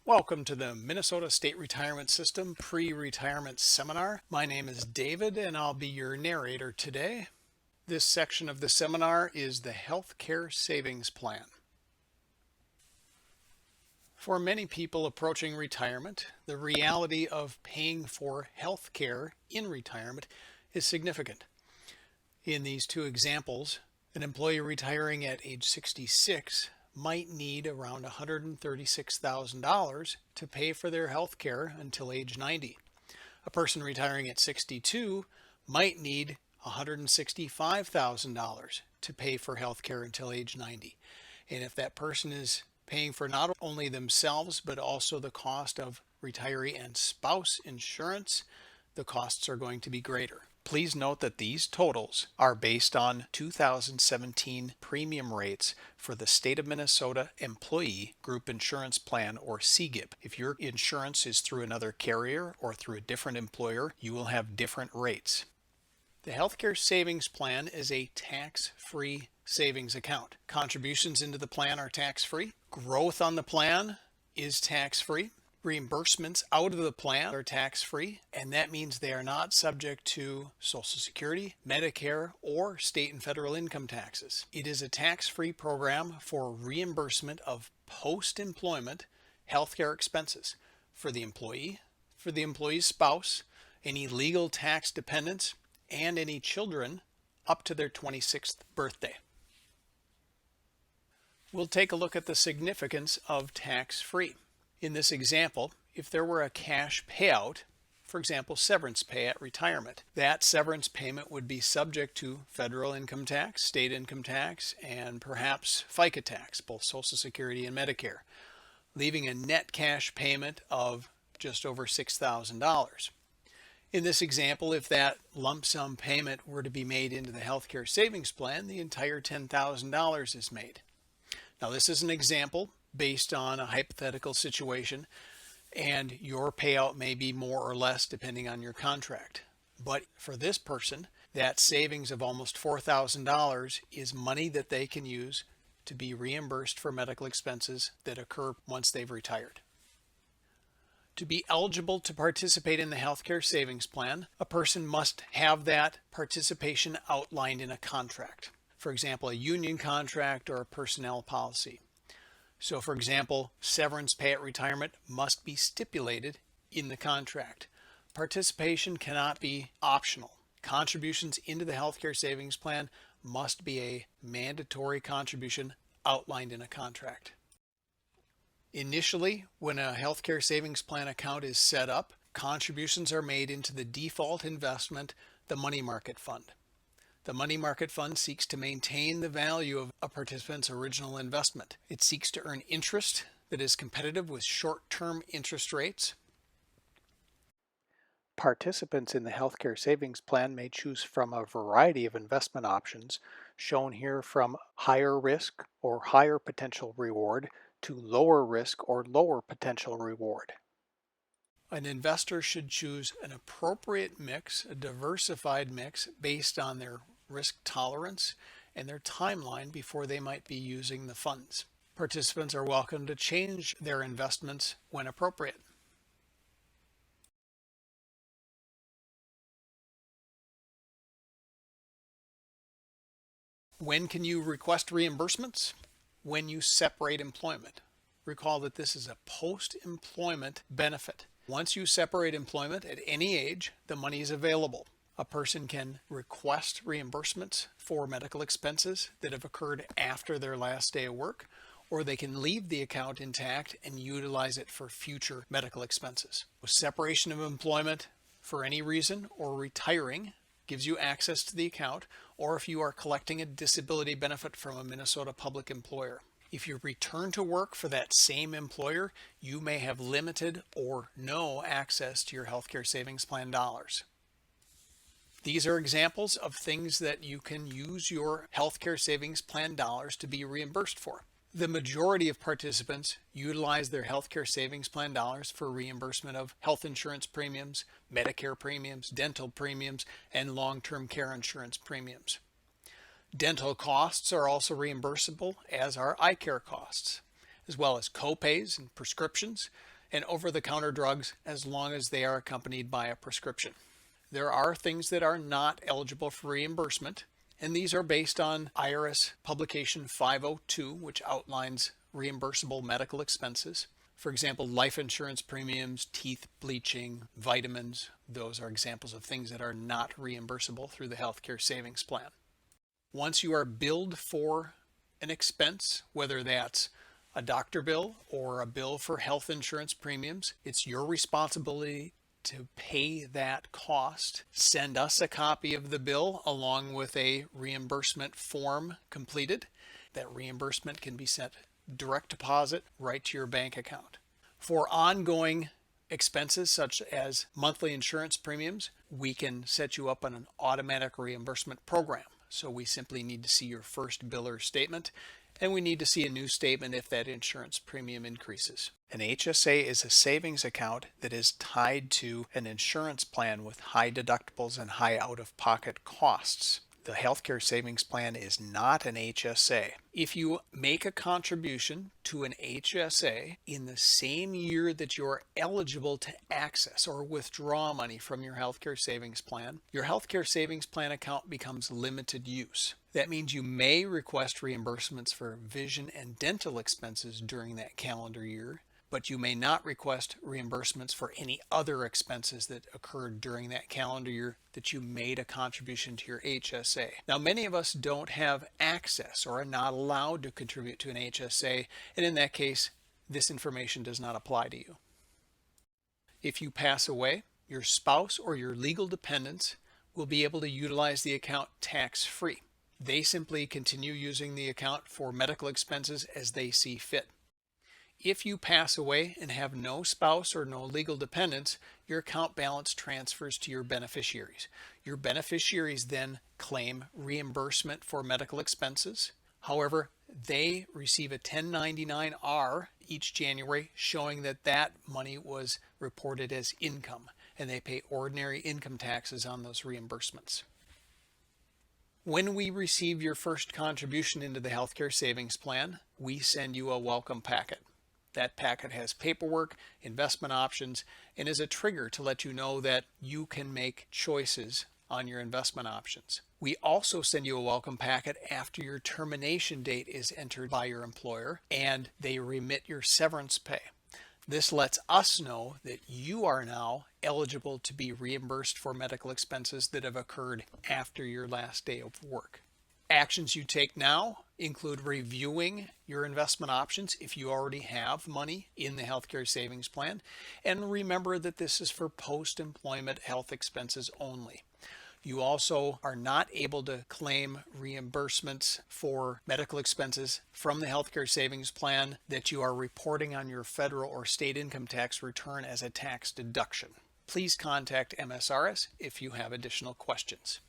Welcome to the Minnesota State Retirement System Pre-Retirement Seminar. My name is David and I'll be your narrator today. This section of the seminar is the Healthcare Savings Plan. For many people approaching retirement, the reality of paying for health care in retirement is significant. In these two examples, an employee retiring at age 66 might need around $136,000 to pay for their health care until age 90. A person retiring at 62 might need $165,000 to pay for health care until age 90. And if that person is paying for not only themselves, but also the cost of retiree and spouse insurance, the costs are going to be greater. Please note that these totals are based on 2017 premium rates for the State of Minnesota Employee Group Insurance Plan, or CGIP. If your insurance is through another carrier or through a different employer, you will have different rates. The Healthcare Savings Plan is a tax-free savings account. Contributions into the plan are tax-free. Growth on the plan is tax-free. Reimbursements out of the plan are tax-free, and that means they are not subject to Social Security, Medicare, or state and federal income taxes. It is a tax-free program for reimbursement of post-employment healthcare expenses for the employee, for the employee's spouse, any legal tax dependents, and any children up to their 26th birthday. We'll take a look at the significance of tax-free. In this example, if there were a cash payout, for example, severance pay at retirement, that severance payment would be subject to federal income tax, state income tax, and perhaps FICA tax, both Social Security and Medicare, leaving a net cash payment of just over $6,000. In this example, if that lump sum payment were to be made into the healthcare savings plan, the entire $10,000 is made. Now, this is an example based on a hypothetical situation, and your payout may be more or less depending on your contract. But for this person, that savings of almost $4,000 is money that they can use to be reimbursed for medical expenses that occur once they've retired. To be eligible to participate in the healthcare savings plan, a person must have that participation outlined in a contract. For example, a union contract or a personnel policy. So, for example, severance pay at retirement must be stipulated in the contract. Participation cannot be optional. Contributions into the healthcare savings plan must be a mandatory contribution outlined in a contract. Initially, when a healthcare savings plan account is set up, contributions are made into the default investment, the money market fund. The money market fund seeks to maintain the value of a participant's original investment. It seeks to earn interest that is competitive with short-term interest rates. Participants in the healthcare savings plan may choose from a variety of investment options, shown here from higher risk or higher potential reward to lower risk or lower potential reward. An investor should choose an appropriate mix, a diversified mix based on their risk tolerance and their timeline before they might be using the funds. Participants are welcome to change their investments when appropriate. When can you request reimbursements? When you separate employment. Recall that this is a post-employment benefit. Once you separate employment at any age, the money is available. A person can request reimbursements for medical expenses that have occurred after their last day of work, or they can leave the account intact and utilize it for future medical expenses. Separation of employment for any reason or retiring gives you access to the account, or if you are collecting a disability benefit from a Minnesota public employer. If you return to work for that same employer, you may have limited or no access to your healthcare savings plan dollars. These are examples of things that you can use your healthcare savings plan dollars to be reimbursed for. The majority of participants utilize their healthcare savings plan dollars for reimbursement of health insurance premiums, Medicare premiums, dental premiums, and long-term care insurance premiums. Dental costs are also reimbursable, as are eye care costs, as well as co-pays and prescriptions, and over-the-counter drugs as long as they are accompanied by a prescription. There are things that are not eligible for reimbursement, and these are based on IRS Publication 502, which outlines reimbursable medical expenses. For example, life insurance premiums, teeth bleaching, vitamins, those are examples of things that are not reimbursable through the healthcare savings plan. Once you are billed for an expense, whether that's a doctor bill or a bill for health insurance premiums, it's your responsibility to pay that cost. Send us a copy of the bill along with a reimbursement form completed. That reimbursement can be sent direct deposit right to your bank account. For ongoing expenses such as monthly insurance premiums, we can set you up on an automatic reimbursement program. So we simply need to see your first bill or statement, and we need to see a new statement if that insurance premium increases. An HSA is a savings account that is tied to an insurance plan with high deductibles and high out-of-pocket costs. The healthcare savings plan is not an HSA. If you make a contribution to an HSA in the same year that you're eligible to access or withdraw money from your healthcare savings plan, your healthcare savings plan account becomes limited use. That means you may request reimbursements for vision and dental expenses during that calendar year, but you may not request reimbursements for any other expenses that occurred during that calendar year that you made a contribution to your HSA. Now, many of us don't have access or are not allowed to contribute to an HSA, and in that case, this information does not apply to you. If you pass away, your spouse or your legal dependents will be able to utilize the account tax-free. They simply continue using the account for medical expenses as they see fit. If you pass away and have no spouse or no legal dependents, your account balance transfers to your beneficiaries. Your beneficiaries then claim reimbursement for medical expenses. However, they receive a 1099-R each January showing that that money was reported as income, and they pay ordinary income taxes on those reimbursements. When we receive your first contribution into the healthcare savings plan, we send you a welcome packet. That packet has paperwork, investment options, and is a trigger to let you know that you can make choices on your investment options. We also send you a welcome packet after your termination date is entered by your employer and they remit your severance pay. This lets us know that you are now eligible to be reimbursed for medical expenses that have occurred after your last day of work. Actions you take now include reviewing your investment options if you already have money in the healthcare savings plan. And remember that this is for post-employment health expenses only. You also are not able to claim reimbursements for medical expenses from the healthcare savings plan that you are reporting on your federal or state income tax return as a tax deduction. Please contact MSRS if you have additional questions.